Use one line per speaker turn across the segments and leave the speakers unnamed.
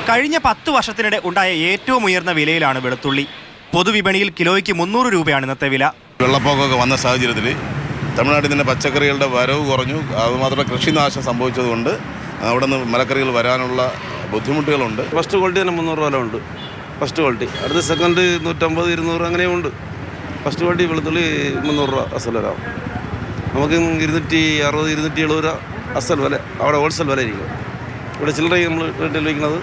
കഴിഞ്ഞ 10 വർഷത്തിനിടെ ഉണ്ടായ ഏറ്റവും ഉയർന്ന വിലയിലാണ് വെളുത്തുള്ളി. പൊതുവിപണിയിൽ കിലോയ്ക്ക് 300 രൂപയാണ് ഇന്നത്തെ വില.
വെള്ളപ്പൊക്കമൊക്കെ വന്ന സാഹചര്യത്തിൽ തമിഴ്നാട്ടിൽ നിന്ന് പച്ചക്കറികളുടെ വരവ് കുറഞ്ഞു. അതുമാത്രമല്ല കൃഷിനാശം സംഭവിച്ചതുകൊണ്ട് അവിടെ നിന്ന് മലക്കറികൾ വരാനുള്ള ബുദ്ധിമുട്ടുകളുണ്ട്.
ഫസ്റ്റ് ക്വാളിറ്റി തന്നെ 300 രൂപ ഉണ്ട്. ഫസ്റ്റ് ക്വാളിറ്റി അടുത്ത സെക്കൻഡ് 150, 200 അങ്ങനെയുണ്ട്. ഫസ്റ്റ് ക്വാളിറ്റി വെളുത്തുള്ളി 300 രൂപ അസൽ വരാം. നമുക്ക് 260, 270 രൂപ അസൽ വില. അവിടെ ഹോൾസെയിൽ വില ആയിരിക്കും. ഇവിടെ ചില്ലറ നമ്മൾ റേറ്റിൽ വയ്ക്കുന്നത്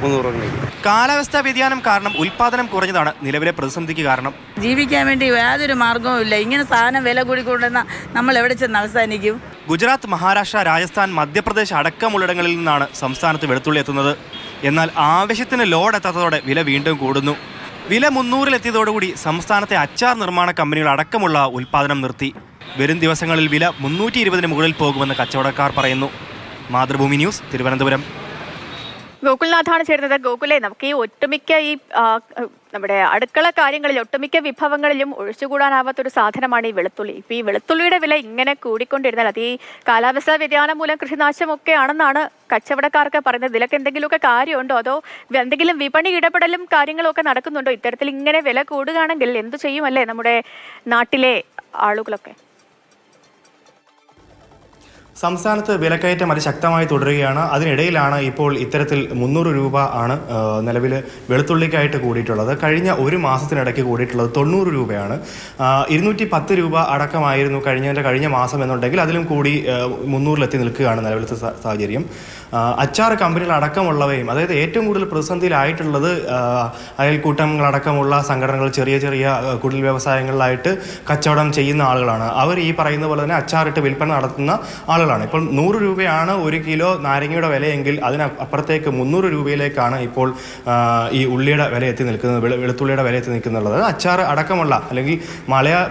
300 രൂപ.
കാലാവസ്ഥാ വ്യതിയാനം കാരണം ഉൽപ്പാദനം കുറഞ്ഞതാണ് നിലവിലെ പ്രതിസന്ധിക്ക് കാരണം.
ജീവിക്കാൻ വേണ്ടി യാതൊരു മാർഗവും ഇല്ല. ഇങ്ങനെ സാധനം വില കൂടിക്കൊണ്ടുവന്ന നമ്മൾ എവിടെ ചെന്ന് അവസാനിക്കും?
ഗുജറാത്ത്, മഹാരാഷ്ട്ര, രാജസ്ഥാൻ, മധ്യപ്രദേശ് അടക്കമുള്ളിടങ്ങളിൽ നിന്നാണ് സംസ്ഥാനത്ത് വെളുത്തുള്ളി എത്തുന്നത്. എന്നാൽ ആവശ്യത്തിന് ലോഡ് എത്താത്തതോടെ വില വീണ്ടും കൂടുന്നു. വില 300-ലെത്തിയതോടുകൂടി സംസ്ഥാനത്തെ അച്ചാർ നിർമ്മാണ കമ്പനികൾ അടക്കമുള്ള ഉൽപ്പാദനം നിർത്തി. വരും ദിവസങ്ങളിൽ വില 320-ന് മുകളിൽ പോകുമെന്ന് കച്ചവടക്കാർ പറയുന്നു. മാതൃഭൂമി ന്യൂസ്, തിരുവനന്തപുരം.
ഗോകുൽനാഥാണ് ചേരുന്നത്. ഗോകുലെ, നമുക്ക് ഈ ഒട്ടുമിക്ക നമ്മുടെ അടുക്കള കാര്യങ്ങളിൽ ഒട്ടുമിക്ക വിഭവങ്ങളിലും ഒഴിച്ചുകൂടാനാവാത്തൊരു സാധനമാണ് ഈ വെളുത്തുള്ളി. ഇപ്പോൾ ഈ വെളുത്തുള്ളിയുടെ വില ഇങ്ങനെ കൂടിക്കൊണ്ടിരുന്നാൽ അത് ഈ കാലാവസ്ഥാ വ്യതിയാനം മൂലം കൃഷിനാശമൊക്കെ ആണെന്നാണ് കച്ചവടക്കാർക്ക് പറയുന്നത്. ഇതിലൊക്കെ എന്തെങ്കിലുമൊക്കെ കാര്യമുണ്ടോ, അതോ എന്തെങ്കിലും വിപണി ഇടപെടലും കാര്യങ്ങളും ഒക്കെ നടക്കുന്നുണ്ടോ? ഇത്തരത്തിൽ ഇങ്ങനെ വില കൂടുകയാണെങ്കിൽ എന്തു ചെയ്യുമല്ലേ നമ്മുടെ നാട്ടിലെ ആളുകളൊക്കെ?
സംസ്ഥാനത്ത് വിലക്കയറ്റം അതിശക്തമായി തുടരുകയാണ്. അതിനിടയിലാണ് ഇപ്പോൾ ഇത്തരത്തിൽ 300 രൂപ ആണ് നിലവിൽ വെളുത്തുള്ളിക്കായിട്ട് കൂടിയിട്ടുള്ളത്. കഴിഞ്ഞ ഒരു മാസത്തിനിടയ്ക്ക് കൂടിയിട്ടുള്ളത് 90 രൂപയാണ്. 210 രൂപ അടക്കമായിരുന്നു കഴിഞ്ഞ മാസം എന്നുണ്ടെങ്കിൽ അതിലും കൂടി 300-ലെത്തി നിൽക്കുകയാണ് നിലവിലത്തെ സാഹചര്യം. അച്ചാർ കമ്പനികൾ അടക്കമുള്ളവയും, അതായത് ഏറ്റവും കൂടുതൽ പ്രതിസന്ധിയിലായിട്ടുള്ളത് അയൽക്കൂട്ടങ്ങളടക്കമുള്ള സംഘടനകൾ, ചെറിയ ചെറിയ കുടിൽ വ്യവസായങ്ങളിലായിട്ട് കച്ചവടം ചെയ്യുന്ന ആളുകളാണ്. അവർ ഈ പറയുന്ന പോലെ തന്നെ അച്ചാറിട്ട് വിൽപ്പന നടത്തുന്ന ആളുകളാണ്. ഇപ്പോൾ 100 രൂപയാണ് 1 കിലോ നാരങ്ങയുടെ വിലയെങ്കിൽ അതിനപ്പുറത്തേക്ക് 300 രൂപയിലേക്കാണ് ഇപ്പോൾ ഈ ഉള്ളിയുടെ വില എത്തി നിൽക്കുന്നത്, വെളുത്തുള്ളിയുടെ വില എത്തി നിൽക്കുന്നുള്ളത്. അച്ചാർ അടക്കമുള്ള അല്ലെങ്കിൽ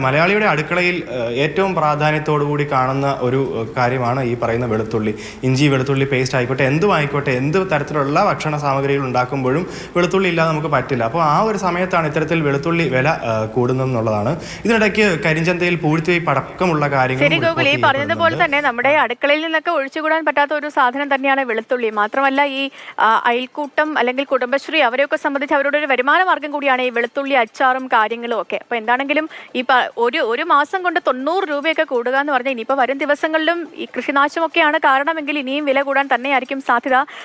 മലയാളിയുടെ അടുക്കളയിൽ ഏറ്റവും പ്രാധാന്യത്തോടു കൂടി കാണുന്ന ഒരു കാര്യമാണ് ഈ പറയുന്ന വെളുത്തുള്ളി. ഇഞ്ചി വെളുത്തുള്ളി പേസ്റ്റ് ആയിക്കോട്ടെ, എന്തുമായിക്കോട്ടെ, എന്ത് തരത്തിലുള്ള ഭക്ഷണ സാമഗ്രികൾ ഉണ്ടാക്കുമ്പോഴും വെളുത്തുള്ളി ഇല്ലാതെ നമുക്ക് പറ്റില്ല. അപ്പോൾ ആ ഒരു സമയത്താണ് ഇത്തരത്തിൽ വെളുത്തുള്ളി വില കൂടുന്നതെന്നുള്ളതാണ്. ഇതിനിടയ്ക്ക് കരിഞ്ചന്തയിൽ പൂഴ്ത്തിവയ്പ് അടക്കമുള്ള കാര്യങ്ങൾ
പറഞ്ഞതുപോലെ തന്നെ നമ്മുടെ അടുക്കളയിൽ നിന്നൊക്കെ ഒഴിച്ചുകൂടാൻ പറ്റാത്ത ഒരു സാധനം തന്നെയാണ് വെളുത്തുള്ളി. മാത്രമല്ല ഈ അയൽക്കൂട്ടം അല്ലെങ്കിൽ കുടുംബശ്രീ അവരെയൊക്കെ സംബന്ധിച്ച് അവരുടെ ഒരു വരുമാന മാർഗം കൂടിയാണ് ഈ വെളുത്തുള്ളി അച്ചാറും കാര്യങ്ങളും ഒക്കെ. അപ്പോൾ എന്താണെങ്കിലും ഈ ഒരു മാസം കൊണ്ട് 90 രൂപയൊക്കെ കൂടുക എന്ന് പറഞ്ഞാൽ ഇനിയിപ്പോൾ വരും ദിവസങ്ങളിലും ഈ കൃഷിനാശമൊക്കെയാണ് കാരണമെങ്കിൽ ഇനിയും വില കൂടാൻ തന്നെയായിരിക്കും സാധ്യത.